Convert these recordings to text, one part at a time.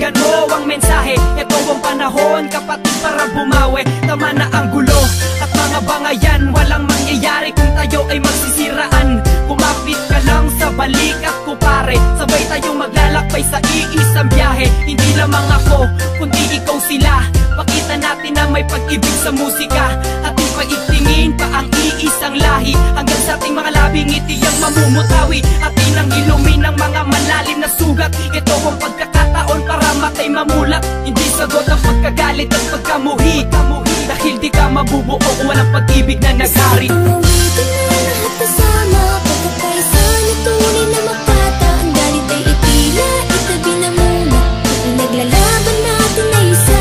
pakinggan mo ang mensahe. Ito ang panahon kapatid para bumawi. Tama na ang gulo at mga bangayan, walang mangyayari kung tayo ay magsisiraan. Kumapit ka lang sa balikat ko pare, sabay tayong maglalakbay sa iisang biyahe. Hindi lamang ako, kundi ikaw sila. Pakita natin na may pag-ibig sa musika, ating paigtingin pa ang iisang lahi. Hanggang sa ating mga labing ngiti ang mamumutawi, atin ang ilumin ng mga malalim na sugat. Ito ang pagkakataon para matay mamulat. Hindi sagot ang pagkagalit at pagkamuhi, dahil di ka mabubuo kung walang pag-ibig na naghari. Tumawitin na lahat kasama, pagkakaisa na tunay na makata. Ang galit ay itila, itabi na muna. Naglalaban natin na isa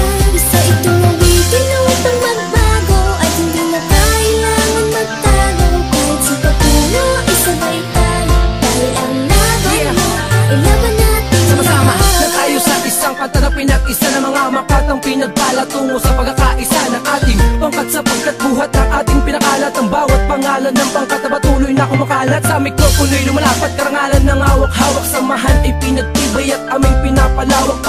itong awitin na upang magbago. At hindi na kailangan magtago, kahit sa patungo isabay tayo. Dahil ang laban mo ay laban natin. Sama-sama na tayo sa isang kanta na pinag-isa ng mga makatang pinagpala tungo sa pagkakaisa ng ating pangkat, sapagkat buhat ng ating pinakalat. Ang bawat pangalan ng pangkat na patuloy na kumakalat sa mikropono'y lumalapat. Karangalan ng hawak-hawak, samahan ay pinagtibay at aming pinapalawak.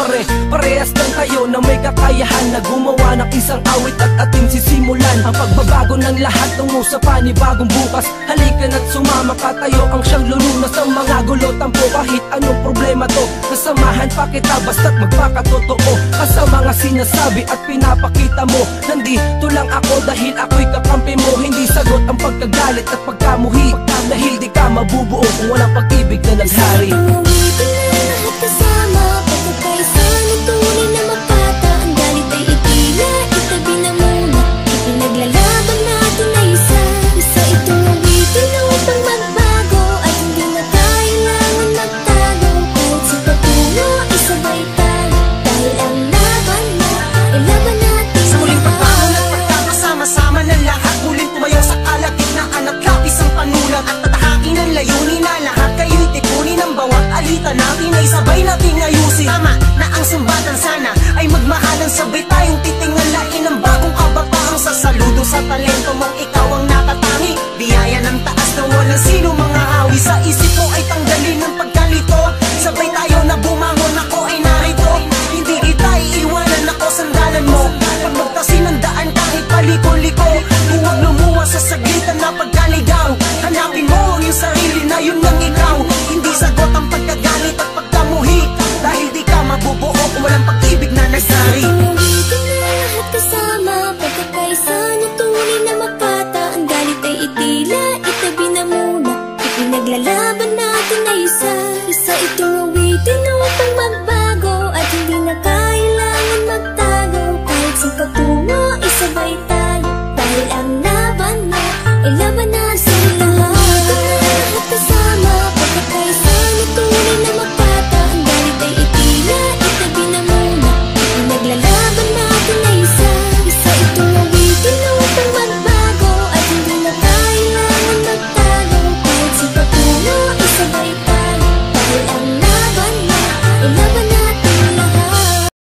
Parehas lang tayo na may kakayahan na gumawa ng isang awit at ating sisimulan ang pagbabago ng lahat tungo sa panibagong bukas. Halika na't sumama ka, tayo ang siyang lulunas ng mga gulo. Tampo kahit anong problema to, nasamahan pa kita basta't magpakatotoo ka sa mga sinasabi at pinapakita mo. Nandito lang ako dahil ako'y kakampi mo. Hindi sagot ang pagkagalit at pagkamuhi, dahil di ka mabubuo kung walang pag-ibig na naghari. Tumawitin na lahat kasama, pagkakaisa na tunay na makata. Ang galit ay itila, itabi na muna. Ipinaglalaban natin na isa itong awitin na upang magbago. At hindi na kailangan magtago, kahit sa patungo isabay tayo. Dahil ang laban mo ay laban natin. Sa muling pagbangon at pagkakasama-sama ng lahat, muling tumayo sa kalagitnaan at lapis ang panulat. At tatahakin ang layunin na lahat kayo'y tipunin. Ang bawat alita natin ay sabay nating ayusin. Tama na ang sumbatan, sana ay magmahalan. Sabay tayong titingalain ang bagong kabataang sasaludo sa talento mong ikaw ang nakatangi. Biyaya ng taas na walang sino mga hawi. Sa isip mo ay tanggalin ng pagkalito. Sabay tayo na bumangon, ako ay narito. Hindi kita iiwanan, ako sandalan mo. Pag magtasin ng daan kahit paliko-liko, huwag lumuwas sa saglitan na pagkaligaw. Hanapin mo ang iyong sarili na yun ang ikaw. Hindi sagot ang pagkagalit at pagkamuhi, dahil di ka mabubuo kung walang pag-ibig na nagsari. Tumawitin na lahat kasama, pagkakaisa na tunay na makata. Ang galit ay itila, itabi na muna. Ipinaglalaban natin na isa itong awitin na upang magbago. At hindi na kailangan magtago, kahit sa patungo isabay tayo. Dahil ang laban mo ay laban natin lahat. Lahat kasama, pagkakaisa na tunay na makata. Ang galit ay itila, itabi na muna. Ipinaglalaban natin na isa itong awitin na upang magbago. At hindi na kailangan magtago, kahit sa patungo isabay tayo. Dahil ang laban mo ay laban natin lahat.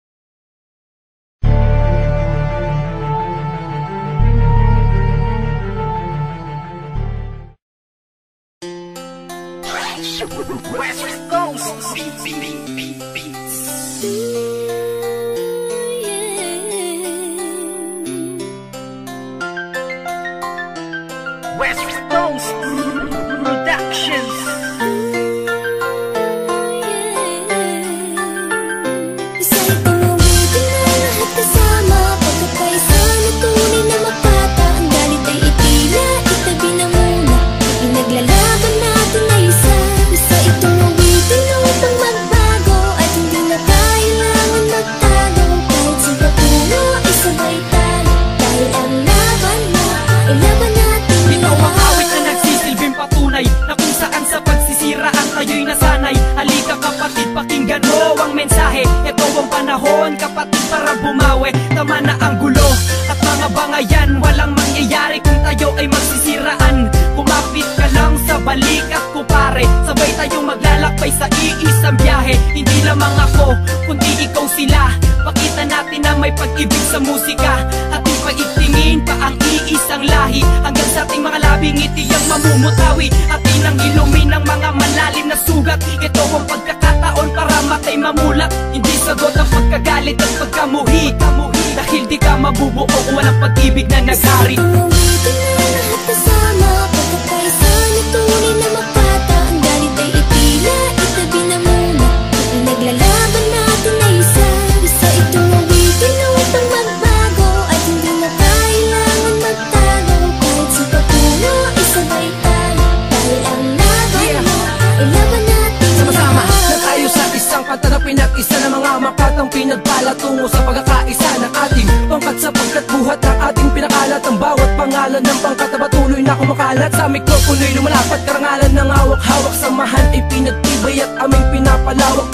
West Coast Beats. West Coast Productions. Isa'y tumawitin na lahat kasama, pagkakaisa na tunay na makata. Ang galit ay itila, itabi na muna. Ipinaglalaban natin na isa itong awitin na upang magbago. At hindi na kailangan magtago, kahit sa patungo isabay tayo. Dahil ang laban mo ay laban natin Ikaw ang awit na nagsisilbing patunay na kung saan sa pagsisiraan tayo'y nasanay. Halika kapatid, pakinggan mo ang mensahe. Ito ang panahon kapatid para bumawi. Tama na ang gulo at mga bangayan, walang mangyayari kung tayo ay magsisiraan. Kumapit ka lang sa balikat ko pare, sabay tayong maglalakbay sa iisang biyahe. Hindi lamang ako, kundi ikaw sila. Pakita natin na may pag-ibig sa musika, ating paigtingin pa ang iisang lahi. Hanggang sa ating mga labing ngiti ang mamumutawi, atin ang ilumin ng mga malalim na sugat. Ito ang pagkakataon para matay mamulat. Hindi sagot ang pagkakataon pagkagalit at pagkamuhi. Dahil di ka mabubuo kung walang pag-ibig na naghari. Tumawitin na lahat kasama, pagkakaisa na tunay na makata. Ang galit ay itila, itabi na muna. Pinaglalaban natin ay isa. Isa itong awitin na upang magbago, at hindi na kailangan magtago. Kahit sa pagpuno, isabay tayo. Dahil ang laban mo ay laban natin. Sama-sama na tayo sa isang kanta na pinag-isa ng mga makatang pinagpala tungo sa pagkakaisa ng ating pangkat, sapagkat buhat ng ating pinakalat. Ang bawat pangalan ng pangkat na patuloy na kumakalat. Sa mikropono'y lumalapat, karangalan ng hawak-hawak. Samahan ay pinagtibay at aming pinapalawak.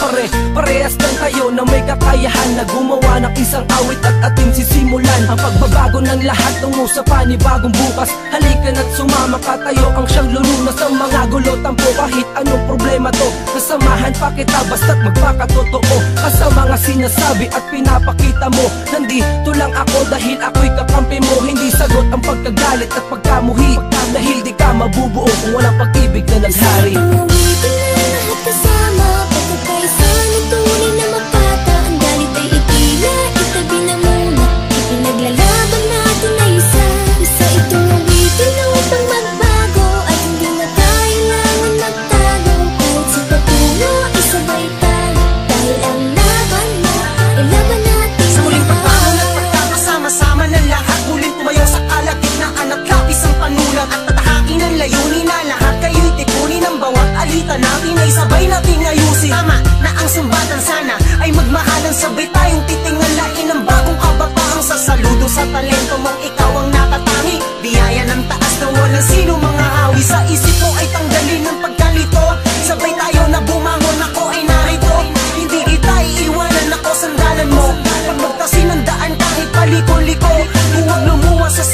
Parehas lang tayo na may kakayahan na gumawa ng isang awit at ating sisimulan ang pagbabago ng lahat tungo sa panibagong bukas. Halika na't sumama ka, tayo ang siyang lulunas sa mga gulo. Tampo kahit anong problema to, nasamahan pa kita basta't magpakatotoo ka sa mga sinasabi at pinapakita mo. Nandito lang ako dahil ako'y kakampi mo. Hindi sagot ang pagkagalit at pagkamuhi, dahil di ka mabubuo kung walang pag-ibig na naghari. Tumawitin na lahat kasama, pagkakaisa na tunay na makata. Ang galit ay itila, itabi na muna. Ipinaglalaban natin ay isa. Isa itong awitin na upang magbago, at hindi na kailangan magtago. Kahit sa pagpuno, isabay tayo. Dahil ang laban mo ay laban natin. Sa muling pagbangon at pagkakasama-sama ng lahat, muling tumayo sa kalagitnaan at lapis ang panulat. At tatahakin ang layunin na lahat kayo'y tipunin. Ang bawat alita natin ay sabay nating ayusin. Tama na ang sumbatan, sana ay magmahalan. Sabay tayong titingalain ang bagong kabataang sa saludo sa talento mong ikaw ang nakatangi. Biyaya ng taas na walang sino mga hawi. Sa isip mo ay tanggalin ng pagkalito. Sabay tayo na bumangon, ako ay narito. Hindi kita iiwanan, ako sandalan mo. Pag magtasin ng daan kahit paliko-liko, huwag lumuwas sa